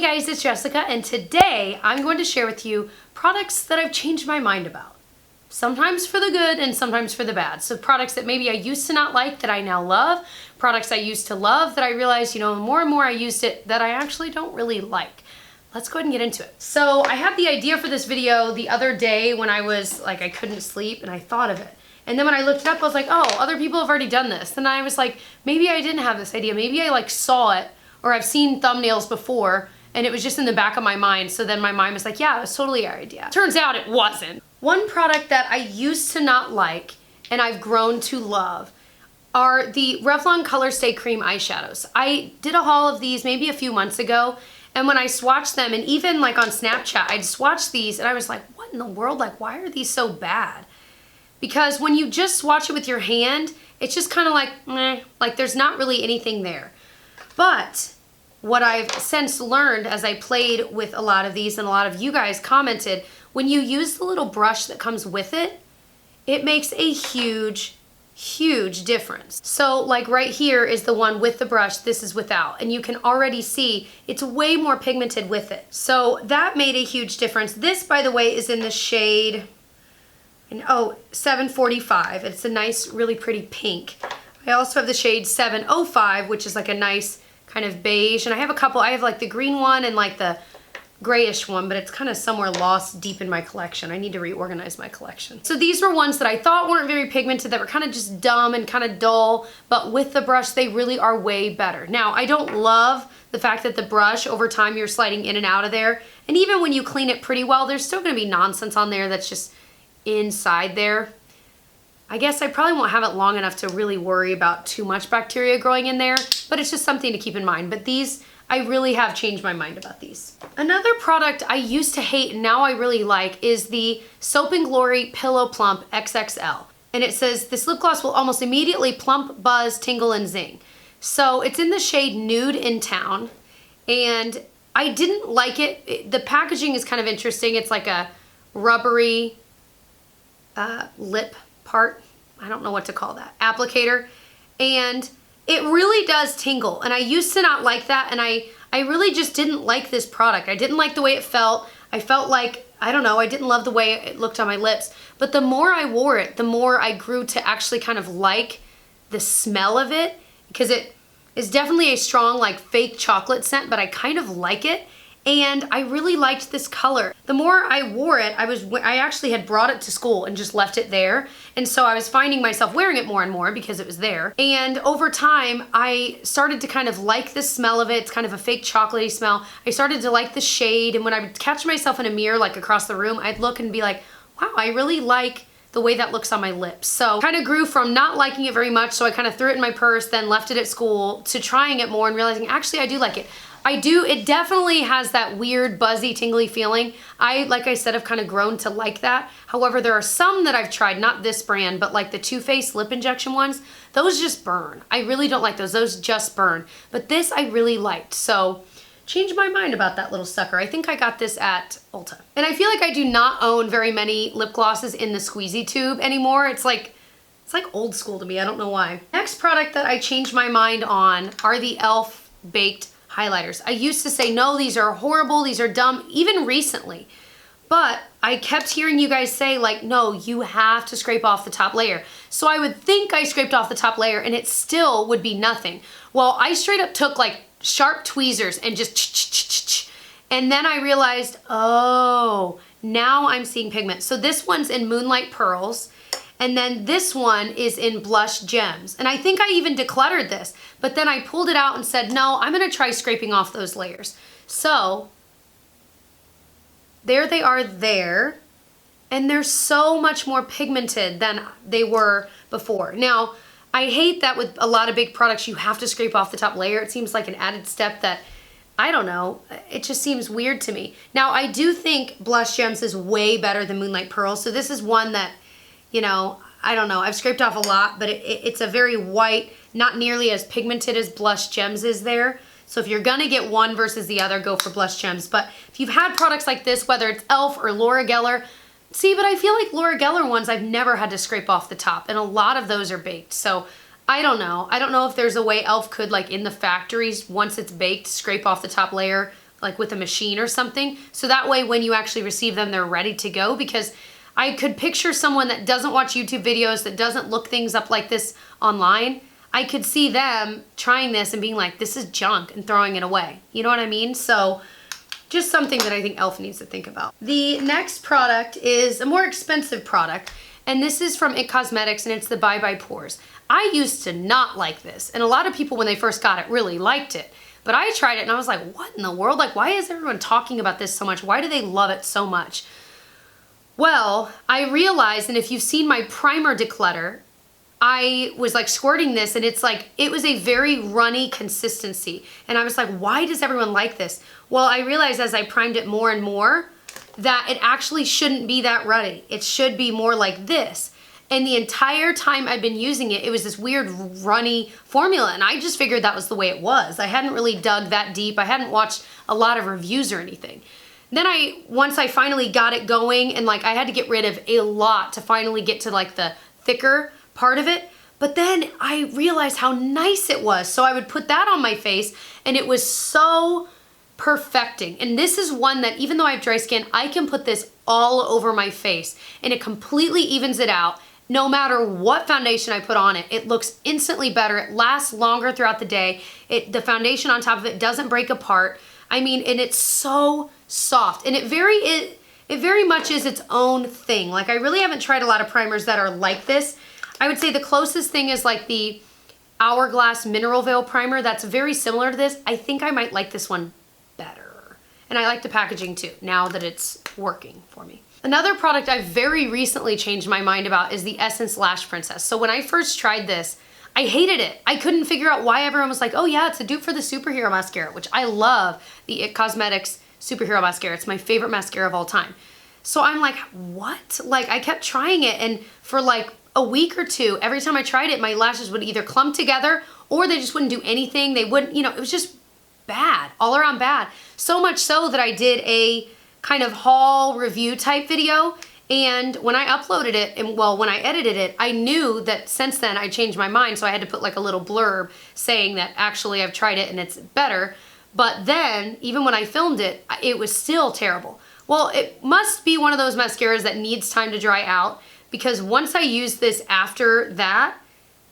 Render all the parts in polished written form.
guys, it's Jessica, and today I'm going to share with you products that I've changed my mind about. Sometimes for the good and sometimes for the bad. So products that maybe I used to not like that I now love, products I used to love that I realized, the more and more I used it that I actually don't really like. Let's go ahead and get into it. So I had the idea for this video the other day when I was like, I couldn't sleep, and I thought of it. And then when I looked it up, I was like, oh, other people have already done this. Then I was like, maybe I didn't have this idea. Maybe I like saw it, or I've seen thumbnails before, and it was just in the back of my mind. So then my mind was like, yeah, it was totally our idea. Turns out it wasn't. One product that I used to not like and I've grown to love are the Revlon Color Stay Cream eyeshadows. I did a haul of these maybe a few months ago, and when I swatched them, and even like on Snapchat, I'd swatch these and I was like, what in the world? Like, why are these so bad? Because when you just swatch it with your hand, it's just kind of like, meh, like there's not really anything there. But what I've since learned as I played with a lot of these, and a lot of you guys commented, when you use the little brush that comes with it, it makes a huge, huge difference. So like right here is the one with the brush, this is without, and you can already see it's way more pigmented with it. So that made a huge difference. This, by the way, is in the shade, 745. It's a nice, really pretty pink. I also have the shade 705, which is like a nice kind of beige, and I have a couple. I have like the green one and like the grayish one, but it's kind of somewhere lost deep in my collection. I need to reorganize my collection. So these were ones that I thought weren't very pigmented, that were kind of just dumb and kind of dull, but with the brush they really are way better. Now, I don't love the fact that the brush, over time you're sliding in and out of there, and even when you clean it pretty well, there's still going to be nonsense on there that's just inside there. I guess I probably won't have it long enough to really worry about too much bacteria growing in there, but it's just something to keep in mind. But these, I really have changed my mind about these. Another product I used to hate and now I really like is the Soap & Glory Pillow Plump XXL. And it says, this lip gloss will almost immediately plump, buzz, tingle, and zing. So it's in the shade Nude in Town, and I didn't like it. The packaging is kind of interesting. It's like a rubbery lip part, I don't know what to call that, applicator, and it really does tingle, and I used to not like that, and I really just didn't like this product. I didn't like the way it felt. I felt like, I don't know, I didn't love the way it looked on my lips, but the more I wore it, the more I grew to actually kind of like the smell of it, because it is definitely a strong like fake chocolate scent, but I kind of like it. And I really liked this color. The more I wore it, I actually had brought it to school and just left it there. And so I was finding myself wearing it more and more because it was there. And over time, I started to kind of like the smell of it. It's kind of a fake chocolatey smell. I started to like the shade. And when I would catch myself in a mirror, like across the room, I'd look and be like, wow, I really like the way that looks on my lips. So kind of grew from not liking it very much, so I kind of threw it in my purse, then left it at school, to trying it more and realizing, actually, I do like it. It definitely has that weird, buzzy, tingly feeling. Like I said, have kind of grown to like that. However, there are some that I've tried, not this brand, but like the Too Faced lip injection ones, those just burn. I really don't like those just burn. But this I really liked, so changed my mind about that little sucker. I think I got this at Ulta. And I feel like I do not own very many lip glosses in the squeezy tube anymore. It's like old school to me, I don't know why. Next product that I changed my mind on are the e.l.f. Baked highlighters. I used to say, no, these are horrible, these are dumb, even recently. But I kept hearing you guys say like, no, you have to scrape off the top layer. So I would think I scraped off the top layer and it still would be nothing. Well, I straight up took like sharp tweezers and just and then I realized, oh, now I'm seeing pigment. So this one's in Moonlight Pearls, and then this one is in Blush Gems. And I think I even decluttered this, but then I pulled it out and said, no, I'm gonna try scraping off those layers. So there they are there, and they're so much more pigmented than they were before. Now, I hate that with a lot of big products, you have to scrape off the top layer. It seems like an added step that, I don't know, it just seems weird to me. Now, I do think Blush Gems is way better than Moonlight Pearls, so this is one that, I don't know, I've scraped off a lot, but it's a very white, not nearly as pigmented as Blush Gems is there. So if you're gonna get one versus the other, go for Blush Gems. But if you've had products like this, whether it's e.l.f. or Laura Geller, see, but I feel like Laura Geller ones I've never had to scrape off the top, and a lot of those are baked. So I don't know. I don't know if there's a way e.l.f. could, like in the factories, once it's baked, scrape off the top layer like with a machine or something. So that way when you actually receive them, they're ready to go, because I could picture someone that doesn't watch YouTube videos, that doesn't look things up like this online. I could see them trying this and being like, this is junk, and throwing it away. You know what I mean? So just something that I think e.l.f. needs to think about. The next product is a more expensive product, and this is from IT Cosmetics, and it's the Bye Bye Pores. I used to not like this, and a lot of people when they first got it really liked it. But I tried it and I was like, what in the world? Like, why is everyone talking about this so much? Why do they love it so much? Well, I realized, and if you've seen my primer declutter, I was like squirting this, and it's like, it was a very runny consistency. And I was like, why does everyone like this? Well, I realized as I primed it more and more that it actually shouldn't be that runny. It should be more like this. And the entire time I've been using it, it was this weird runny formula, and I just figured that was the way it was. I hadn't really dug that deep. I hadn't watched a lot of reviews or anything. Then once I finally got it going, and like I had to get rid of a lot to finally get to like the thicker part of it, but then I realized how nice it was. So I would put that on my face, and it was so perfecting. And this is one that, even though I have dry skin, I can put this all over my face, and it completely evens it out. No matter what foundation I put on it, it looks instantly better. It lasts longer throughout the day. The foundation on top of it doesn't break apart. I mean, and it's so soft, and it very much is its own thing. Like, I really haven't tried a lot of primers that are like this. I would say the closest thing is like the Hourglass Mineral Veil Primer. That's very similar to this. I think I might like this one better. And I like the packaging too, now that it's working for me. Another product I've very recently changed my mind about is the Essence Lash Princess. So when I first tried this, I hated it. I couldn't figure out why everyone was like, oh yeah, it's a dupe for the Superhero Mascara, which I love the IT Cosmetics Superhero Mascara. It's my favorite mascara of all time. So I'm like, what? Like, I kept trying it, and for like a week or two, every time I tried it, my lashes would either clump together or they just wouldn't do anything. They wouldn't, you know, it was just bad, all around bad. So much so that I did a kind of haul review type video, and when I uploaded it, and well, when I edited it, I knew that since then I changed my mind, so I had to put like a little blurb saying that actually I've tried it and it's better. But then, even when I filmed it, it was still terrible. Well, it must be one of those mascaras that needs time to dry out, because once I used this after that,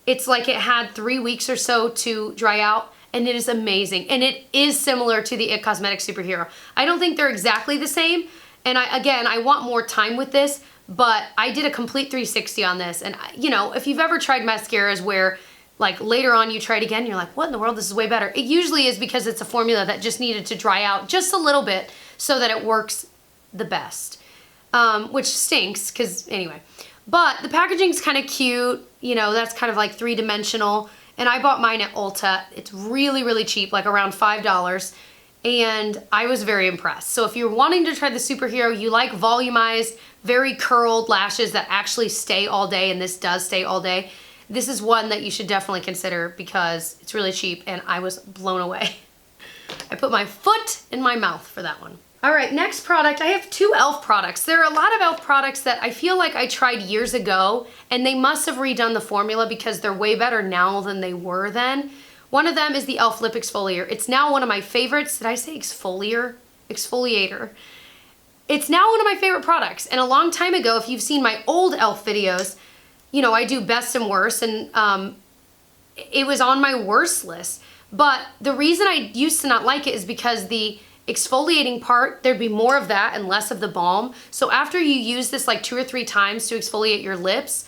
it's like it had 3 weeks or so to dry out, and it is amazing. And it is similar to the IT Cosmetics Superhero. I don't think they're exactly the same, and I want more time with this, but I did a complete 360 on this. And you know, if you've ever tried mascaras where like later on you try it again, you're like, what in the world, this is way better. It usually is because it's a formula that just needed to dry out just a little bit so that it works the best, which stinks, because anyway. But the packaging's kind of cute, you know, that's kind of like 3-dimensional. And I bought mine at Ulta. It's really, really cheap, like around $5. And I was very impressed. So if you're wanting to try the Superhero, you like volumized, very curled lashes that actually stay all day, and this does stay all day, this is one that you should definitely consider because it's really cheap, and I was blown away. I put my foot in my mouth for that one. All right, next product. I have 2 e.l.f. products. There are a lot of e.l.f. products that I feel like I tried years ago, and they must have redone the formula because they're way better now than they were then. One of them is the e.l.f. Lip Exfoliator. It's now one of my favorites. Did I say exfoliator? Exfoliator. It's now one of my favorite products. And a long time ago, if you've seen my old e.l.f. videos, you know, I do best and worst, and it was on my worst list. But the reason I used to not like it is because the exfoliating part, there'd be more of that and less of the balm. So after you use this like 2 or 3 times to exfoliate your lips,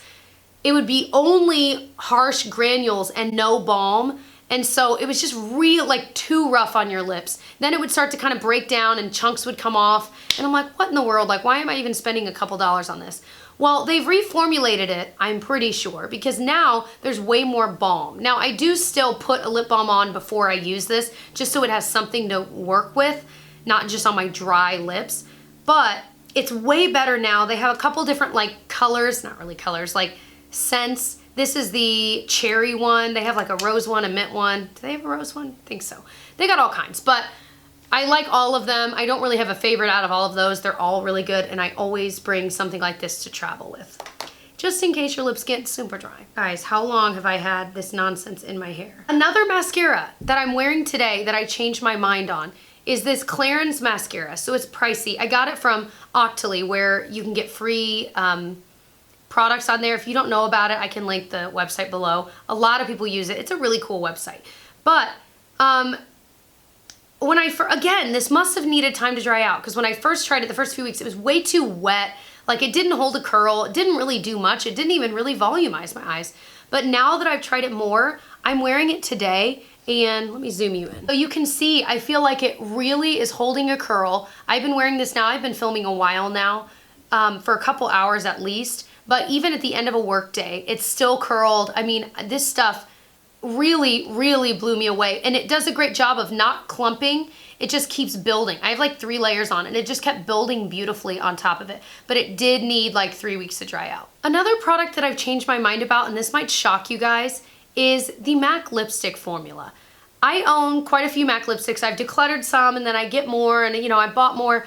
it would be only harsh granules and no balm. And so it was just real, like too rough on your lips. Then it would start to kind of break down and chunks would come off. And I'm like, what in the world? Like, why am I even spending a couple dollars on this? Well, they've reformulated it, I'm pretty sure, because now there's way more balm. Now, I do still put a lip balm on before I use this, just so it has something to work with, not just on my dry lips. But it's way better now. They have a couple different like colors, not really colors, like scents. This is the cherry one. They have like a rose one, a mint one. Do they have a rose one? I think so. They got all kinds, but I like all of them. I don't really have a favorite out of all of those. They're all really good, and I always bring something like this to travel with, just in case your lips get super dry. Guys, how long have I had this nonsense in my hair? Another mascara that I'm wearing today that I changed my mind on is this Clarins mascara. So it's pricey. I got it from Octoly, where you can get free products on there. If you don't know about it, I can link the website below. A lot of people use it. It's a really cool website. But when again, this must have needed time to dry out, because when I first tried it the first few weeks, it was way too wet. Like, it didn't hold a curl. It didn't really do much. It didn't even really volumize my eyes. But now that I've tried it more, I'm wearing it today, and let me zoom you in. So you can see, I feel like it really is holding a curl. I've been wearing this now. I've been filming a while now, for a couple hours at least. But even at the end of a work day, it's still curled. I mean, this stuff really, really blew me away. And it does a great job of not clumping. It just keeps building. I have like 3 layers on, and it just kept building beautifully on top of it. But it did need like 3 weeks to dry out. Another product that I've changed my mind about, and this might shock you guys, is the MAC lipstick formula. I own quite a few MAC lipsticks. I've decluttered some, and then I get more, and I bought more.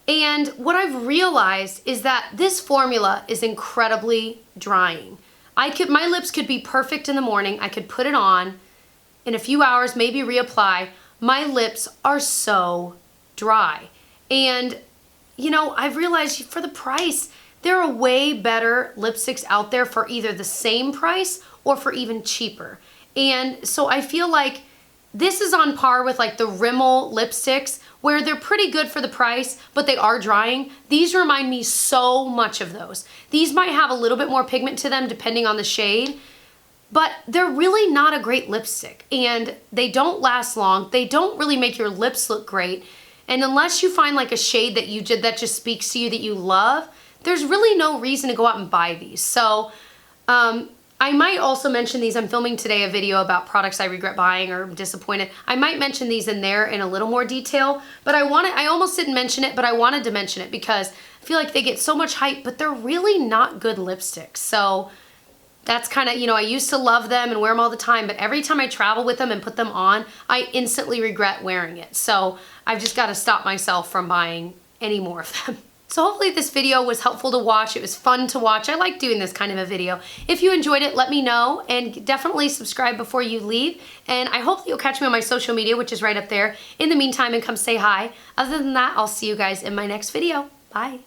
And what I've realized is that this formula is incredibly drying. My lips could be perfect in the morning. I could put it on in a few hours, maybe reapply. My lips are so dry. And, I've realized for the price, there are way better lipsticks out there for either the same price or for even cheaper. And so I feel like this is on par with like the Rimmel lipsticks, where they're pretty good for the price, but they are drying. These remind me so much of those. These might have a little bit more pigment to them depending on the shade, but they're really not a great lipstick, and they don't last long. They don't really make your lips look great. And unless you find like a shade that just speaks to you, that you love, there's really no reason to go out and buy these. So, I might also mention these. I'm filming today a video about products I regret buying or I'm disappointed. I might mention these in there in a little more detail, but I almost didn't mention it, but I wanted to mention it because I feel like they get so much hype, but they're really not good lipsticks. So that's kind of, I used to love them and wear them all the time, but every time I travel with them and put them on, I instantly regret wearing it. So I've just got to stop myself from buying any more of them. So hopefully this video was helpful to watch. It was fun to watch. I like doing this kind of a video. If you enjoyed it, let me know, and definitely subscribe before you leave. And I hope that you'll catch me on my social media, which is right up there. In the meantime, and come say hi. Other than that, I'll see you guys in my next video. Bye.